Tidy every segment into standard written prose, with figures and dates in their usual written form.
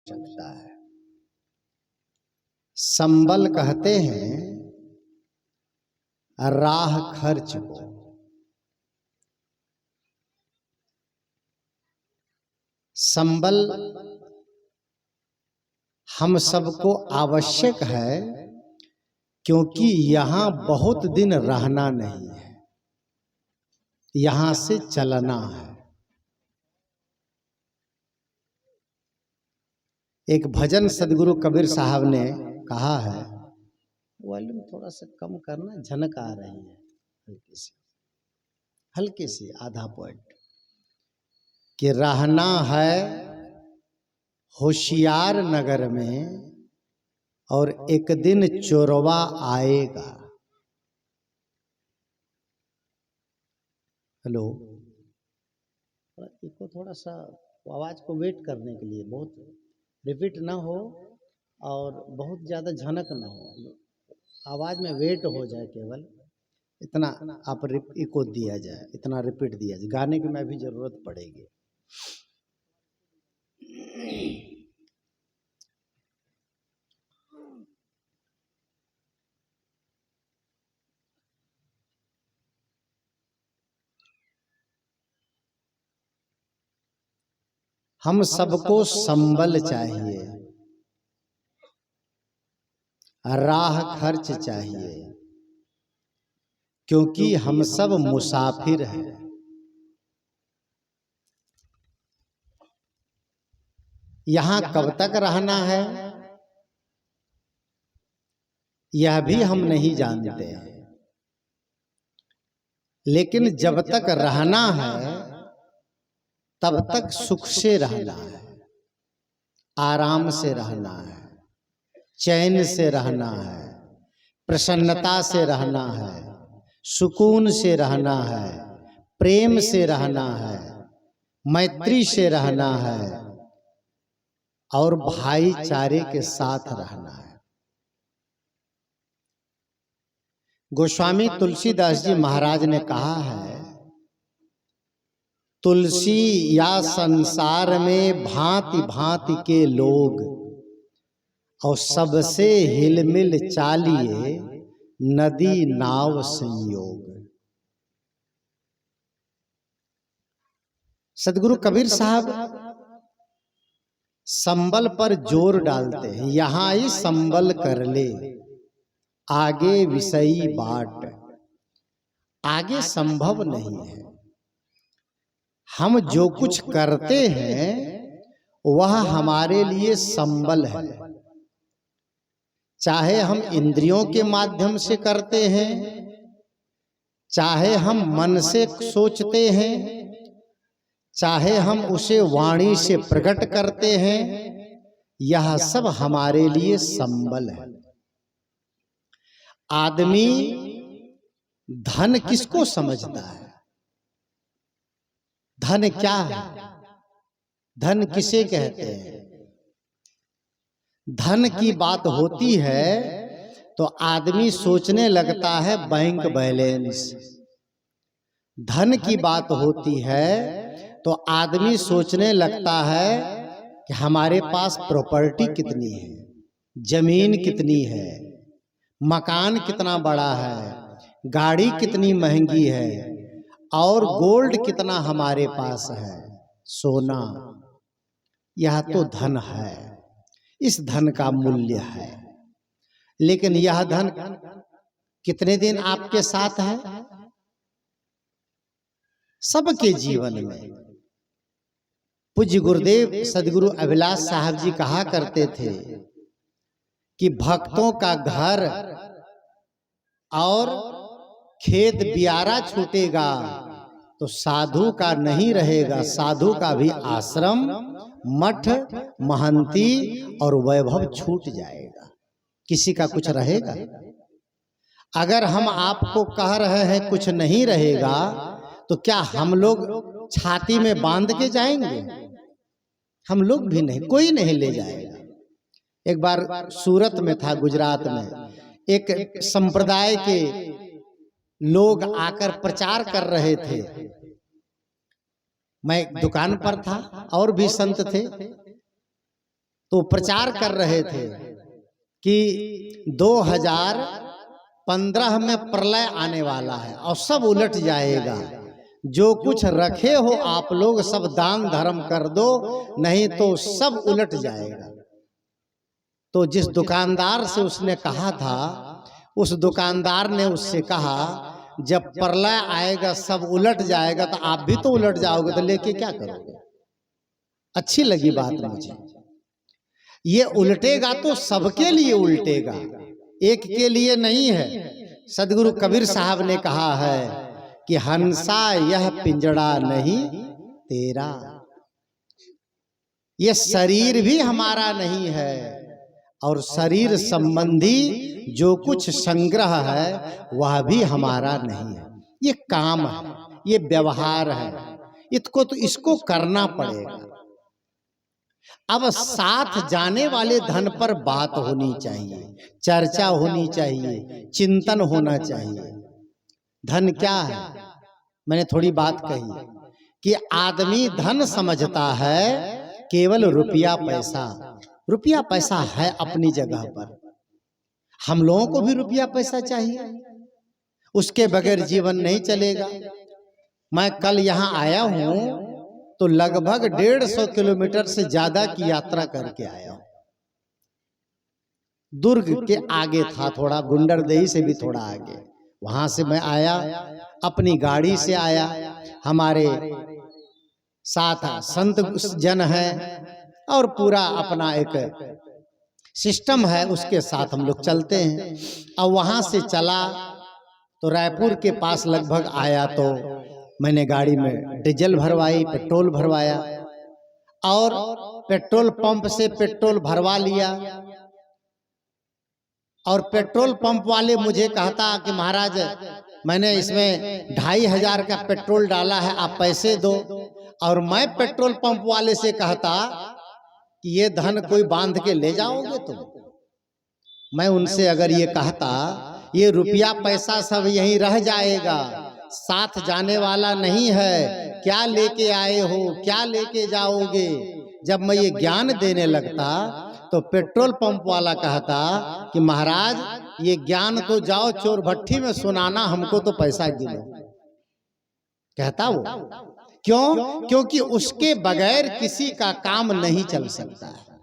सकता है। संबल कहते हैं राह खर्च को। संबल हम सबको आवश्यक है, क्योंकि यहां बहुत दिन रहना नहीं है, यहां से चलना है। एक भजन सदगुरु कबीर साहब ने कहा है, वॉल्यूम थोड़ा सा कम करना, झनक आ रही है हल्की सी आधा पॉइंट, कि रहना है होशियार नगर में और एक दिन चोरवा आएगा। हेलो, इसको थोड़ा सा आवाज को वेट करने के लिए, बहुत रिपीट ना हो और बहुत ज्यादा झनक ना हो, आवाज में वेट हो जाए, केवल इतना आप इको दिया जाए, इतना रिपीट दिया जाए, गाने की में भी जरूरत पड़ेगी। हम सबको संबल चाहिए, राह खर्च चाहिए, क्योंकि हम सब मुसाफिर हैं। यहां कब तक रहना है यह भी हम नहीं जानते हैं, लेकिन जब तक रहना है तब तक सुख से रहना है, आराम से रहना है, चैन से रहना है, प्रसन्नता से रहना है, सुकून से रहना है, प्रेम से रहना है, मैत्री से रहना है और भाईचारे के साथ रहना है। गोस्वामी तुलसीदास जी महाराज ने कहा है, तुलसी या संसार में भांति भांति के लोग, और सबसे हिलमिल चालिए नदी नाव संयोग। सदगुरु कबीर साहब संबल पर जोर डालते हैं, यहां ही संबल कर ले, आगे विषयी बाट, आगे संभव नहीं है। हम जो कुछ करते हैं वह हमारे लिए संबल है, चाहे हम इंद्रियों के माध्यम से करते हैं, चाहे हम मन से सोचते हैं, चाहे हम उसे वाणी से प्रकट करते हैं, यह सब हमारे लिए संबल है। आदमी धन किसको समझता है? धन क्या है? धन किसे कहते हैं? धन की बात होती है तो आदमी सोचने लगता है बैंक बैलेंस। धन की बात होती है तो आदमी सोचने लगता है कि हमारे पास प्रॉपर्टी कितनी है, जमीन कितनी है, मकान कितना बड़ा है, गाड़ी कितनी महंगी है और गोल्ड कितना हमारे पास है, सोना। यह तो धन है, इस धन का मूल्य है। लेकिन यह धन कितने दिन आपके साथ है? सबके जीवन में। पूज्य गुरुदेव सदगुरु अभिलाष साहब जी कहा करते थे कि भक्तों का घर और खेत बियारा छूटेगा तो साधु का नहीं रहेगा, साधु का भी आश्रम, मठ, महंती और वैभव छूट जाएगा, किसी का कुछ रहेगा? अगर हम आपको कह रहे हैं कुछ नहीं रहेगा, तो क्या हम लोग छाती में बांध के जाएंगे? हम लोग भी नहीं, कोई नहीं ले जाएगा। एक बार सूरत में था, गुजरात में, एक संप्रदाय के लोग आकर प्रचार कर रहे थे। मैं दुकान पर था और भी संत थे। तो प्रचार कर रहे थे कि 2015 में प्रलय आने वाला है और सब उलट जाएगा। जो कुछ रखे हो आप लोग सब दान धर्म कर दो, नहीं तो सब उलट जाएगा। तो जिस दुकानदार से उसने कहा था, उस दुकानदार ने उससे कहा जब प्रलय आएगा सब उलट जाएगा तो आप भी तो उलट जाओगे, तो लेके क्या करोगे? अच्छी लगी बात मुझे। ये उल्टेगा तो सबके लिए उल्टेगा, एक के लिए नहीं है। सदगुरु कबीर साहब ने कहा है कि हंसा यह पिंजड़ा नहीं तेरा, ये शरीर भी हमारा नहीं है और शरीर संबंधी जो कुछ संग्रह है वह भी हमारा नहीं है। ये काम है, ये व्यवहार है, इसको करना पड़ेगा। अब साथ जाने वाले धन पर बात होनी चाहिए, चर्चा होनी चाहिए, चिंतन होना चाहिए। धन क्या है? मैंने थोड़ी बात कही कि आदमी धन समझता है केवल रुपया पैसा। रुपया पैसा है अपनी जगह पर, हम लोगों को भी रुपया पैसा चाहिए, उसके बगैर जीवन नहीं चलेगा। मैं कल यहाँ आया हूँ तो लगभग 150 किलोमीटर से ज्यादा की यात्रा करके आया हूँ। दुर्ग के आगे था, थोड़ा गुंडरदेही से भी थोड़ा आगे, वहां से मैं आया, अपनी गाड़ी से आया। हमारे साथ संत जन है और पूरा अपना एक सिस्टम है, उसके साथ हम लोग चलते हैं। और वहां से चला तो रायपुर के पास लगभग आया तो मैंने गाड़ी में डीजल भरवाई, पेट्रोल भरवाया और पेट्रोल पंप से पेट्रोल भरवा लिया। और पेट्रोल पंप वाले मुझे कहता कि महाराज मैंने इसमें 2500 का पेट्रोल डाला है, आप पैसे दो। और मैं पेट्रोल पंप वाले से कहता कि ये धन कोई बांध के ले जाओगे तुम? मैं उनसे अगर ये कहता ये रुपया पैसा सब यहीं रह जाएगा, साथ जाने वाला नहीं है, क्या लेके आए हो, क्या लेके जाओगे? जब मैं ये ज्ञान देने लगता तो पेट्रोल पंप वाला कहता कि महाराज ये ज्ञान तो जाओ चोर भट्टी में सुनाना, हमको तो पैसा गिनो। कहता वो क्यों? क्योंकि उसके बगैर किसी का काम नहीं चल सकता है।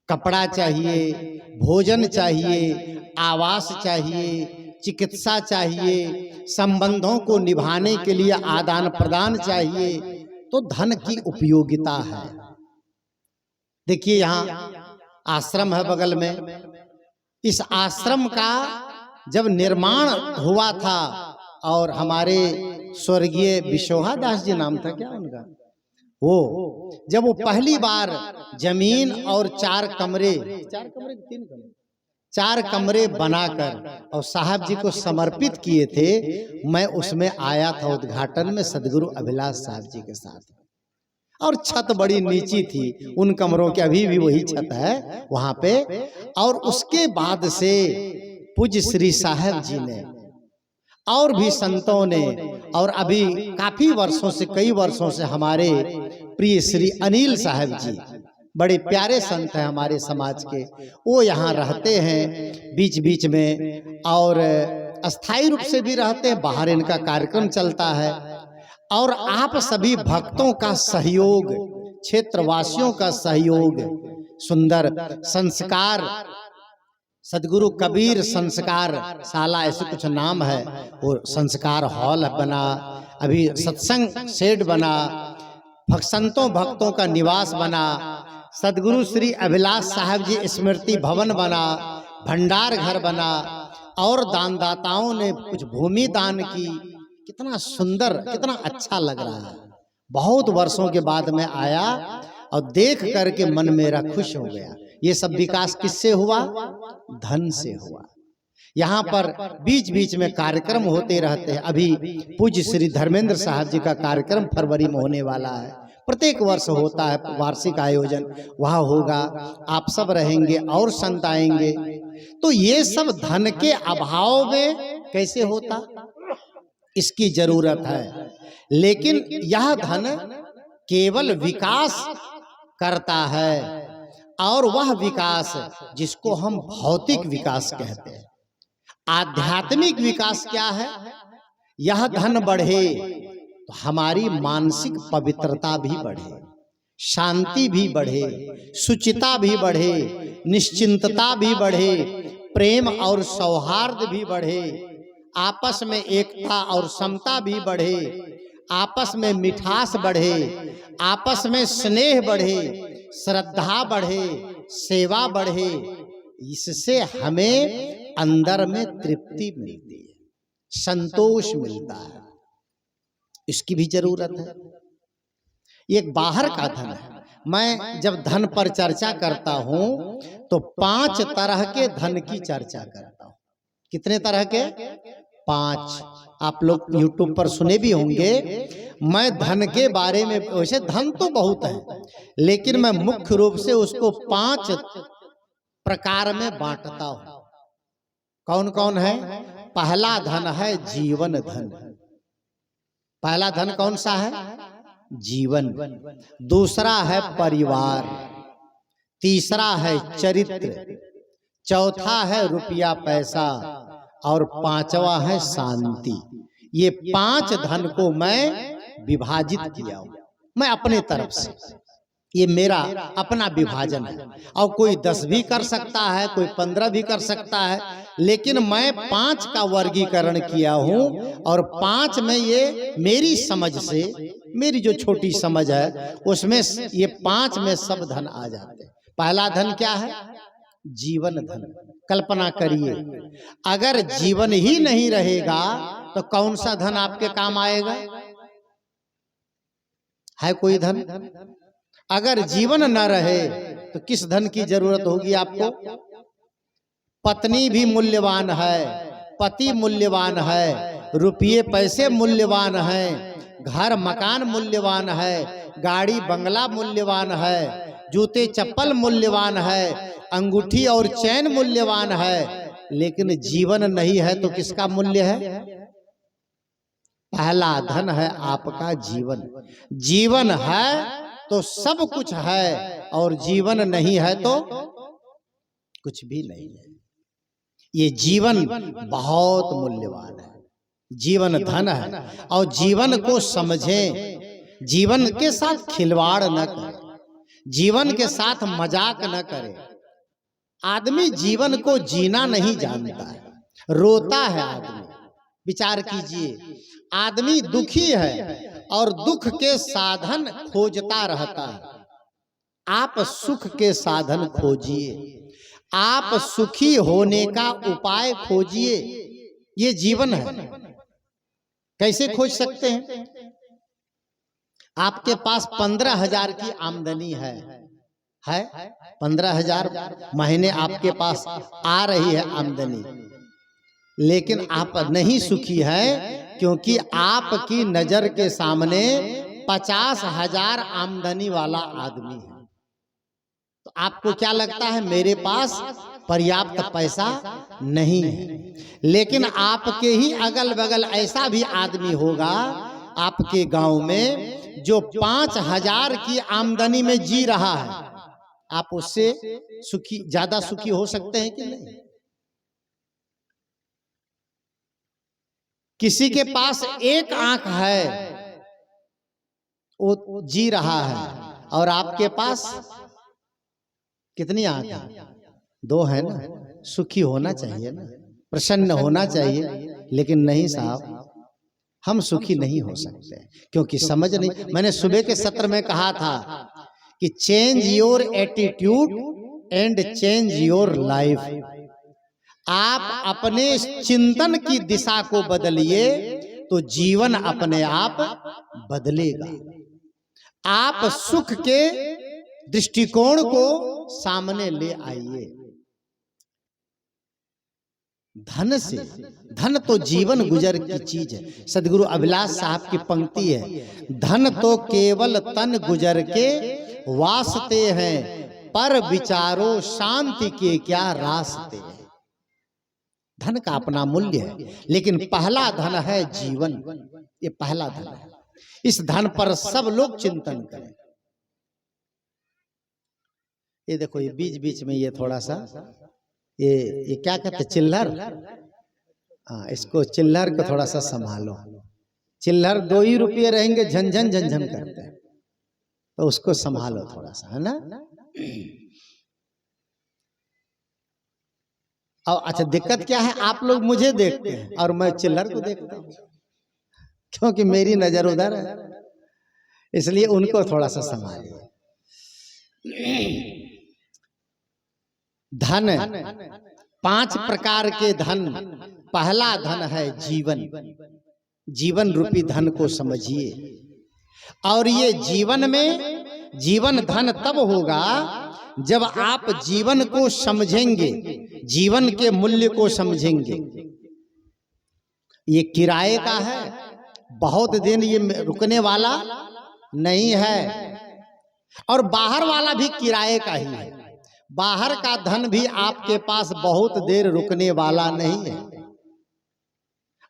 कपड़ा चाहिए, भोजन चाहिए, आवास चाहिए, चिकित्सा चाहिए, संबंधों को निभाने के लिए आदान प्रदान चाहिए, तो धन की उपयोगिता है। देखिए यहाँ आश्रम है बगल में, इस आश्रम का जब निर्माण हुआ था और हमारे स्वर्गीय विशोहा दास जी नाम था क्या उनका, वो जब वो पहली बार जमीन और 4 कमरे 4 कमरे बनाकर और साहब जी को समर्पित किए थे, मैं उसमें आया था उद्घाटन में सदगुरु अभिलाष साहब जी के साथ। और छत बड़ी नीची थी उन कमरों की, अभी भी वही छत है वहां पे। और उसके बाद से पूज्य श्री साहब जी ने और भी संतों ने और अभी काफी वर्षों से, कई वर्षों से हमारे प्रिय श्री अनिल साहब जी, बड़े प्यारे संत हैं हमारे समाज के, वो यहाँ रहते हैं बीच बीच में और अस्थायी रूप से भी रहते हैं, बाहर इनका कार्यक्रम चलता है। और आप सभी भक्तों का सहयोग, क्षेत्रवासियों का सहयोग, सुंदर संस्कार, सदगुरु कबीर संस्कार शाला ऐसे कुछ नाम है, वो संस्कार हॉल बना, अभी सत्संग शेड बना, संतों भक्तों का निवास बना, सदगुरु श्री अभिलाष साहब जी स्मृति भवन बना, भंडार घर बना और दानदाताओं ने कुछ भूमि दान की। कितना सुंदर, कितना अच्छा लग रहा है। बहुत वर्षों के बाद में आया और देख करके मन मेरा खुश हो गया। ये सब विकास किससे हुआ? धन से हुआ। यहाँ पर बीच बीच में कार्यक्रम होते रहते हैं। अभी पूज्य श्री धर्मेंद्र साहब जी का कार्यक्रम फरवरी में होने वाला है, प्रत्येक वर्ष होता है वार्षिक आयोजन, वहाँ होगा, आप सब रहेंगे और संत आएंगे। तो ये सब धन के अभाव में कैसे होता, इसकी जरूरत है। लेकिन यह धन केवल विकास करता है और वह विकास जिसको हम भौतिक विकास कहते हैं। आध्यात्मिक विकास क्या है? यह धन बढ़े तो हमारी मानसिक पवित्रता भी बढ़े, शांति भी बढ़े, सुचिता भी बढ़े, निश्चिंतता भी बढ़े, प्रेम और सौहार्द भी बढ़े, आपस में एकता और समता भी बढ़े, आपस में मिठास बढ़े, आपस में स्नेह बढ़े, श्रद्धा बढ़े, सेवा बढ़े। इससे हमें अंदर में तृप्ति मिलती है, संतोष मिलता है। इसकी भी जरूरत है। एक बाहर का धन है। मैं जब धन पर चर्चा करता हूं तो 5 तरह के धन की चर्चा करता हूं। कितने तरह के? 5। आप लोग YouTube पर सुने भी होंगे। मैं धन के बारे में, वैसे धन तो बहुत है, लेकिन मैं मुख्य रूप से उसको 5 प्रकार में बांटता हूं। कौन कौन है? पहला धन है जीवन धन। पहला धन कौन सा है? जीवन। दूसरा है परिवार, तीसरा है चरित्र, चौथा है रुपया पैसा और 5वां है शांति। ये 5 धन को मैं विभाजित किया हूं, मैं अपने तरफ से। ये मेरा अपना विभाजन है। और कोई 10 भी कर सकता है, कोई 15 भी कर सकता है, लेकिन मैं 5 का वर्गीकरण किया हूं। और 5 में ये मेरी समझ से, मेरी जो छोटी समझ है उसमें ये 5 में सब धन आ जाते हैं। पहला धन क्या है? जीवन धन। कल्पना करिए, अगर जीवन ही नहीं रहेगा तो कौन सा धन आपके काम आएगा? है कोई धन? अगर जीवन न रहे तो किस धन की जरूरत होगी आपको? पत्नी भी मूल्यवान है, पति मूल्यवान है, रुपये पैसे मूल्यवान है, घर मकान मूल्यवान है, गाड़ी बंगला मूल्यवान है, जूते चप्पल मूल्यवान है, अंगूठी और चैन मूल्यवान है, लेकिन जीवन नहीं है तो किसका मूल्य है? पहला धन है आपका जीवन। जीवन है तो सब कुछ है, और जीवन नहीं है तो कुछ भी नहीं है। ये जीवन बहुत मूल्यवान है, जीवन धन है। और जीवन को समझें, जीवन के साथ खिलवाड़ न करें, जीवन के साथ मजाक न करें। आदमी जीवन को जीना नहीं जानता है, रोता है आदमी। विचार कीजिए, आदमी दुखी है और दुख के साधन खोजता रहता है। आप सुख के साधन खोजिए, आप सुखी होने का उपाय खोजिए। ये जीवन है। कैसे खोज सकते हैं? आपके पास 15,000 की आमदनी है 15,000 महीने आपके पास आ रही है आमदनी, लेकिन आप नहीं सुखी हैं क्योंकि आपकी नजर के सामने 50,000 आमदनी वाला आदमी है। तो आपको क्या लगता है? मेरे पास पर्याप्त पैसा नहीं है। लेकिन आपके ही अगल बगल ऐसा भी आदमी होगा आपके गांव में जो 5,000 की आमदनी में जी रहा है। आप उससे सुखी, ज्यादा सुखी हो सकते हैं कि नहीं? किसी के पास एक आंख है, वो जी रहा है, और आपके पास कितनी आंख है? 2 है ना। सुखी होना चाहिए ना, प्रसन्न होना चाहिए, लेकिन नहीं साहब, हम सुखी नहीं हो सकते क्योंकि समझ नहीं। मैंने सुबह के सत्र में कहा था कि change your attitude and change your life. आप अपने चिंतन की दिशा को बदलिए तो जीवन अपने आप बदलेगा। आप सुख के दृष्टिकोण को सामने ले आइए। धन से, धन तो जीवन गुजर की चीज है। सदगुरु अभिलाष साहब की पंक्ति है, धन तो केवल तन गुजर के वास्ते हैं, पर विचारो शांति के क्या रास्ते हैं। धन का अपना मूल्य है, लेकिन पहला धन है जीवन। ये पहला धन है। इस धन पर सब लोग चिंतन करें। ये देखो, ये बीच बीच में ये थोड़ा सा ये क्या कहते हैं, चिल्लर। हाँ, इसको चिल्लर को थोड़ा सा संभालो। चिल्लर 2 ही रुपये रहेंगे, झनझन झनझन करते हैं, तो उसको संभालो थोड़ा सा, है ना। और अच्छा, दिक्कत क्या है, आप लोग मुझे देखते हैं और मैं चिल्लर को देखता हूं, क्योंकि मेरी नजर उधर है, इसलिए उनको थोड़ा सा संभालिए। धन, 5 प्रकार के धन। पहला धन है जीवन। जीवन रूपी धन को समझिए। और ये जीवन में, जीवन धन तब होगा जब आप जीवन को समझेंगे, जीवन के मूल्य को समझेंगे। ये किराए का है, बहुत दिन ये रुकने वाला नहीं है। और बाहर वाला भी किराए का ही है। बाहर का धन भी आपके पास बहुत देर रुकने वाला नहीं है।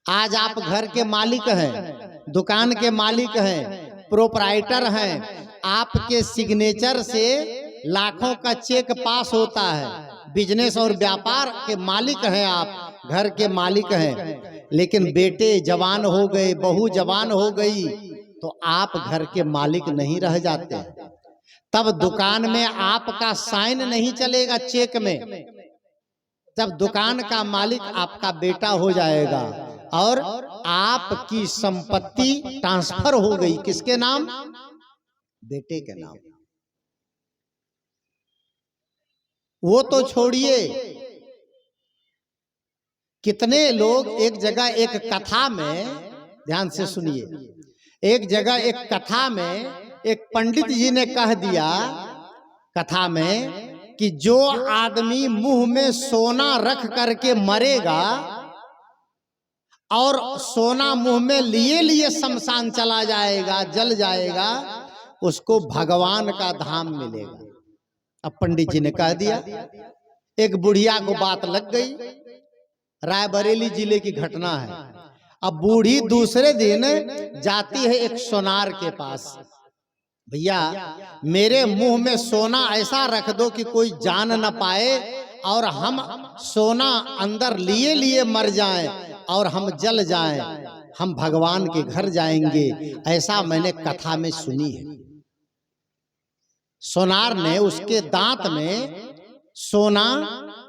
आज आप घर के मालिक हैं, दुकान के मालिक हैं, प्रोपराइटर हैं, आपके सिग्नेचर से लाखों का चेक पास होता है। बिजनेस और व्यापार के मालिक हैं आप, घर के मालिक हैं, लेकिन बेटे जवान हो गए, बहू जवान हो गई, तो आप घर के मालिक नहीं रह जाते। तब दुकान में आपका साइन नहीं चलेगा चेक में। तब दुकान का मालिक आपका बेटा हो जाएगा और आपकी संपत्ति ट्रांसफर हो गई। किसके नाम? बेटे के नाम। वो तो छोड़िए, कितने लोग एक जगह, एक कथा में, ध्यान से सुनिए, एक जगह एक कथा में एक पंडित जी ने कह दिया कथा में कि जो आदमी मुंह में सोना रख करके मरेगा और सोना मुंह में लिए लिए शमशान चला जाएगा, जल जाएगा, उसको भगवान का धाम मिलेगा। अब पंडित जी ने कह दिया। एक बुढ़िया को बात लग गई। रायबरेली जिले की घटना है। अब बूढ़ी दूसरे दिन जाती है एक सोनार के पास। भैया, मेरे मुंह में सोना ऐसा रख दो कि कोई जान न पाए और हम सोना अंदर लिए लिए मर जाएं और हम जल जाएं, हम भगवान के घर जाएंगे। ऐसा मैंने कथा में सुनी है। सोनार ने उसके दांत में सोना,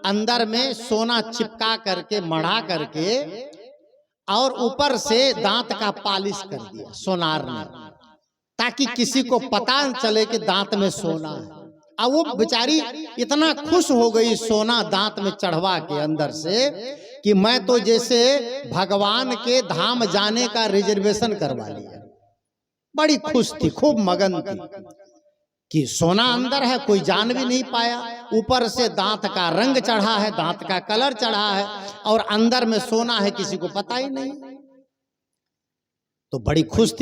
अंदर में सोना चिपका करके, मढ़ा करके, और ऊपर से दांत का पॉलिश कर दिया सोनार ने, ताकि किसी को पता न चले कि दांत में सोना है। अब वो बेचारी इतना खुश हो गई सोना दांत में चढ़वा के अंदर से, कि मैं तो जैसे भगवान के धाम जाने का रिजर्वेशन करवा लिया। बड़ी खुश थी, खूब मगन थी कि सोना अंदर है, कोई जान भी नहीं पाया। ऊपर से दांत का रंग चढ़ा है, दांत का कलर चढ़ा है, और अंदर में सोना है, किसी को पता ही नहीं। तो बड़ी खुश थी।